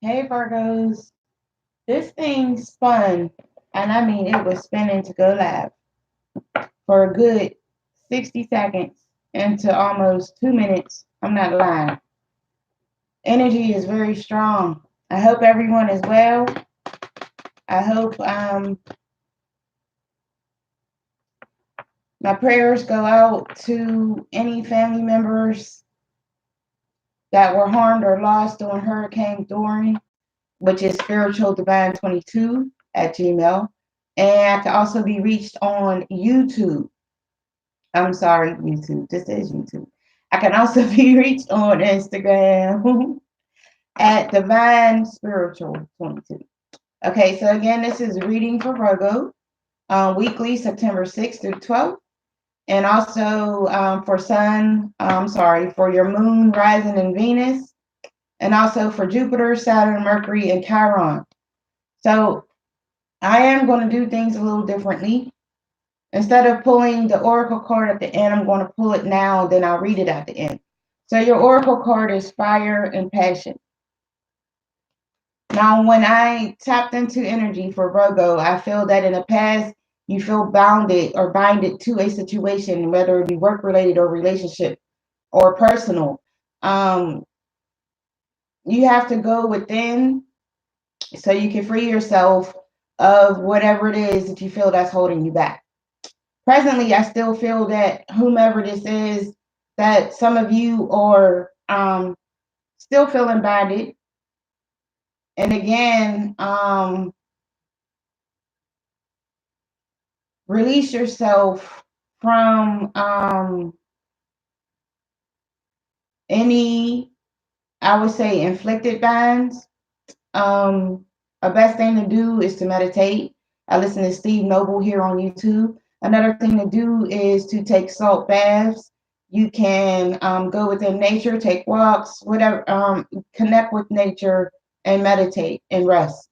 Hey Virgos, this thing spun, and I mean it was spinning to go live for a good 60 seconds into almost 2 minutes. I'm not lying. Energy is very strong. I hope everyone is well. I hope my prayers go out to any family members that were harmed or lost during Hurricane Dorian, which is spiritual divine 22 at Gmail. And I can also be reached on YouTube. I'm sorry, YouTube. This is YouTube. I can also be reached on Instagram at Divine Spiritual 22. Okay, so again, this is reading for Virgo, weekly September 6th through 12th. And also for Sun, for your Moon, Rising, and Venus. And also for Jupiter, Saturn, Mercury, and Chiron. So I am going to do things a little differently. Instead of pulling the oracle card at the end, I'm going to pull it now, then I'll read it at the end. So your oracle card is fire and passion. Now, when I tapped into energy for Virgo, I feel that in the past, you feel bounded or binded to a situation, whether it be work related or relationship or personal. Um, you have to go within so you can free yourself of whatever it is that you feel that's holding you back. Presently, I still feel that whomever this is, that some of you are still feeling bonded. And again, release yourself from any, I would say, inflicted binds. A best thing to do is to meditate. I listen to Steve Noble here on YouTube. Another thing to do is to take salt baths. You can go within nature, take walks, whatever, connect with nature and meditate and rest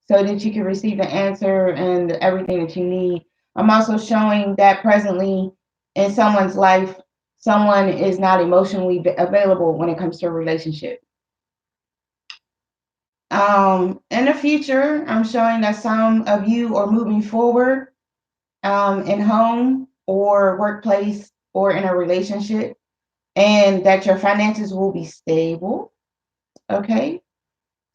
so that you can receive the answer and everything that you need. I'm also showing that presently in someone's life, someone is not emotionally available when it comes to a relationship. In the future, I'm showing that some of you are moving forward in home or workplace or in a relationship, and that your finances will be stable. Okay,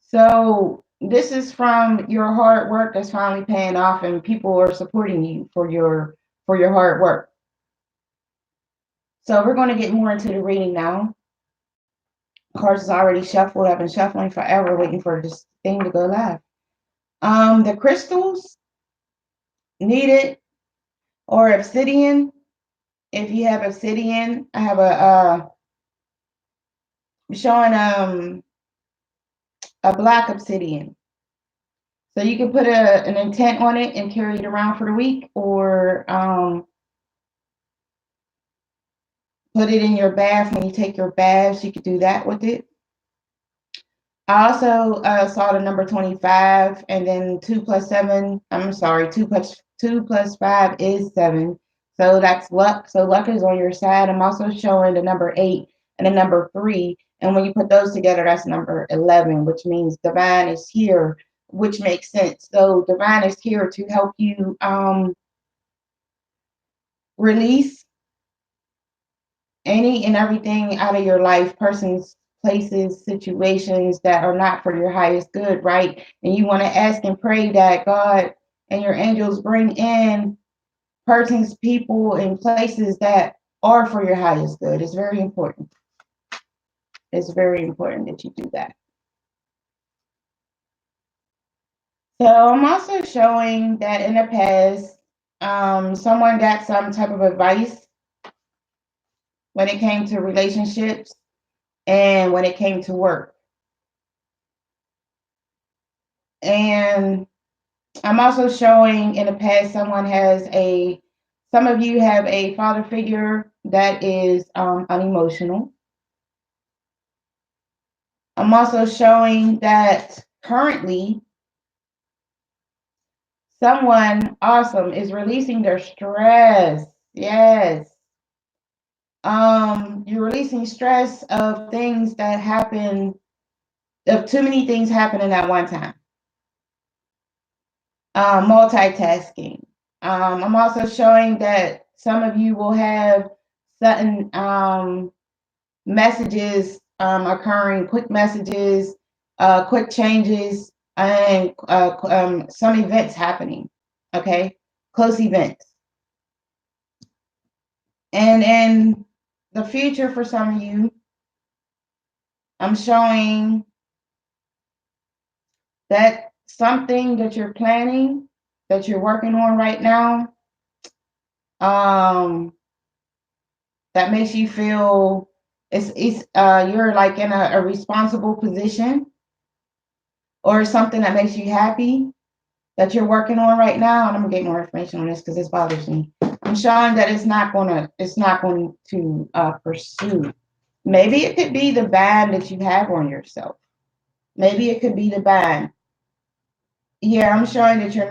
so this is from your hard work that's finally paying off, and people are supporting you for your hard work. So we're going to get more into the reading now. Cards is already shuffled. I've been shuffling forever, waiting for this thing to go live. The crystals needed or obsidian. If you have obsidian, I have showing a black obsidian. So you can put an intent on it and carry it around for the week, or put it in your bath when you take your baths. You could do that with it. I also saw the number 25, and then 2 plus 7. I'm sorry, 2 plus 5 is 7. So that's luck. So luck is on your side. I'm also showing the number 8 and the number 3. And when you put those together, that's number 11, which means divine is here, which makes sense. So divine is here to help you release any and everything out of your life, persons, places, situations that are not for your highest good, right? And you want to ask and pray that God and your angels bring in persons, people, and places that are for your highest good. It's very important. It's very important that you do that. So I'm also showing that in the past, someone got some type of advice when it came to relationships and when it came to work. And I'm also showing in the past some of you have a father figure that is unemotional. I'm also showing that currently someone awesome is releasing their stress. Yes. You're releasing stress of things that happen of too many things happening at one time. Multitasking. I'm also showing that some of you will have certain messages occurring, quick messages, quick changes, and some events happening. Okay, close events. And in the future, for some of you, I'm showing that something that you're planning, that you're working on right now, um, that makes you feel it's you're like in a responsible position, or something that makes you happy that you're working on right now. And I'm gonna get more information on this because this bothers me. I'm showing that it's not going to pursue. Maybe it could be the ban that you have on yourself. Maybe it could be the ban. Yeah, I'm showing that you're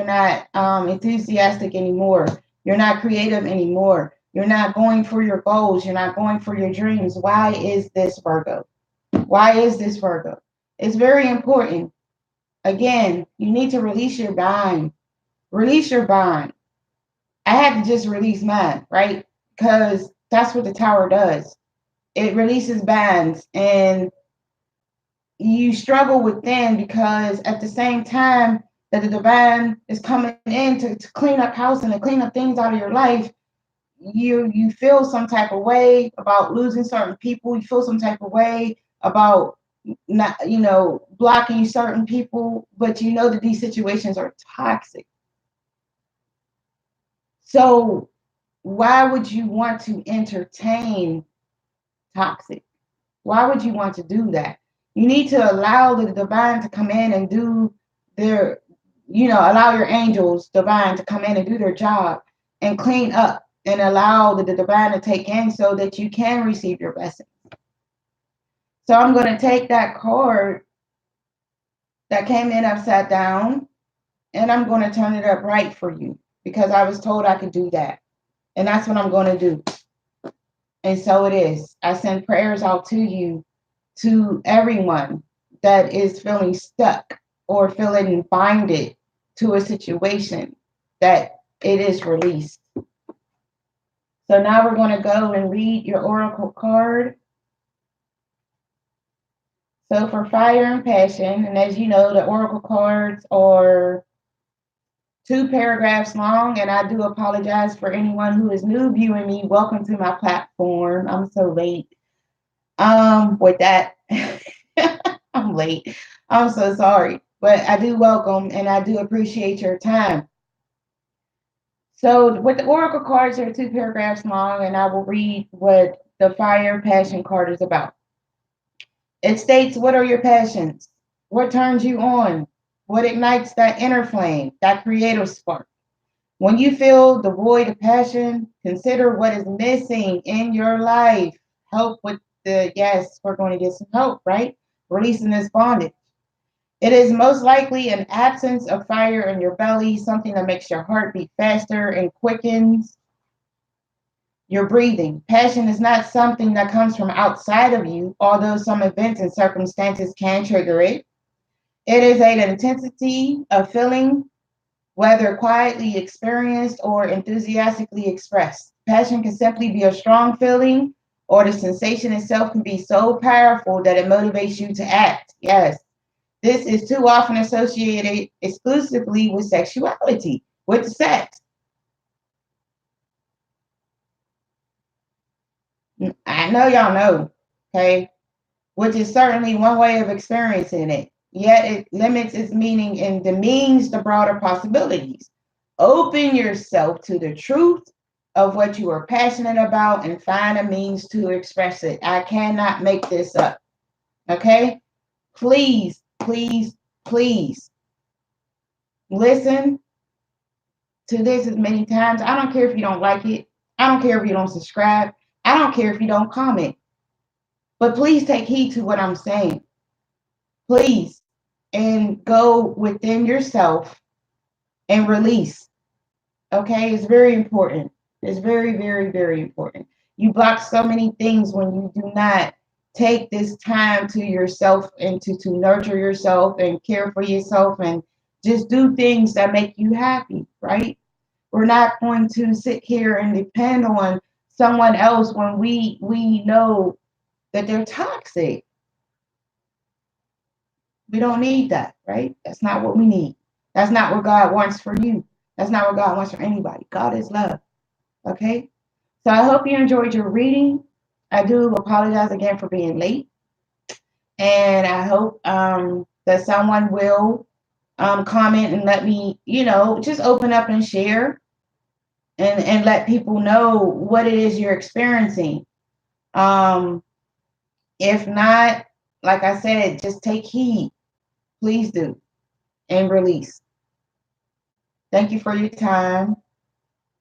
not enthusiastic anymore. You're not creative anymore. You're not going for your goals. You're not going for your dreams. Why is this, Virgo? Why is this, Virgo? It's very important. Again, you need to release your bind. Release your bind. I had to just release mine, right? Because that's what the tower does. It releases bands, and you struggle within because at the same time that the divine is coming in to clean up house and to clean up things out of your life, you feel some type of way about losing certain people. You feel some type of way about not blocking certain people, but you know that these situations are toxic. So why would you want to entertain toxic? Why would you want to do that? You need to allow the divine to come in and do their, allow your angels, divine, to come in and do their job and clean up and allow the divine to take in so that you can receive your blessing. So I'm going to take that card that came in upside down and I'm going to turn it upright for you because I was told I could do that. And that's what I'm going to do. And so it is. I send prayers out to you, to everyone that is feeling stuck or feeling binded to a situation, that it is released. So now we're going to go and read your oracle card. So for fire and passion, and as you know, the oracle cards are 2 paragraphs long, and I do apologize for anyone who is new viewing me. Welcome to my platform. I'm so late. With that, I'm late. I'm so sorry, but I do welcome and I do appreciate your time. So with the oracle cards, are 2 paragraphs long, and I will read what the fire passion card is about. It states, what are your passions? What turns you on? What ignites that inner flame, that creative spark? When you feel the void of passion, consider what is missing in your life. Help with yes, we're going to get some help, right? Releasing this bondage. It is most likely an absence of fire in your belly, something that makes your heart beat faster and quickens your breathing. Passion is not something that comes from outside of you, although some events and circumstances can trigger it. It is an intensity of feeling, whether quietly experienced or enthusiastically expressed. Passion can simply be a strong feeling, or the sensation itself can be so powerful that it motivates you to act. Yes, this is too often associated exclusively with sexuality, with sex. I know y'all know, okay? Which is certainly one way of experiencing it. Yet it limits its meaning and demeans the broader possibilities. Open yourself to the truth of what you are passionate about and find a means to express it. I cannot make this up. Okay? Please, please, please listen to this as many times. I don't care if you don't like it. I don't care if you don't subscribe. I don't care if you don't comment. But please take heed to what I'm saying. Please. And go within yourself and release. Okay? It's very important. It's very, very, very important. You block so many things when you do not take this time to yourself and to nurture yourself and care for yourself and just do things that make you happy, right? We're not going to sit here and depend on someone else when we know that they're toxic. We don't need that, right? That's not what we need. That's not what God wants for you. That's not what God wants for anybody. God is love. Okay? So I hope you enjoyed your reading. I do apologize again for being late. And I hope that someone will comment and let me, just open up and share and let people know what it is you're experiencing. Um, if not, like I said, just take heed. Please do. And release. Thank you for your time.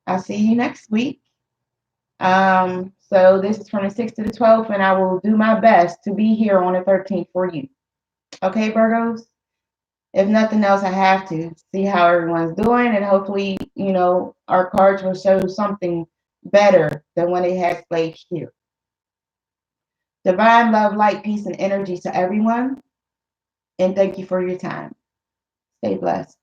I'll see you next week. So this is from the 6th to the 12th, and I will do my best to be here on the 13th for you. Okay, Virgos? If nothing else, I have to see how everyone's doing, and hopefully, our cards will show something better than what it has played here. Divine love, light, peace, and energy to everyone, and thank you for your time. Stay blessed.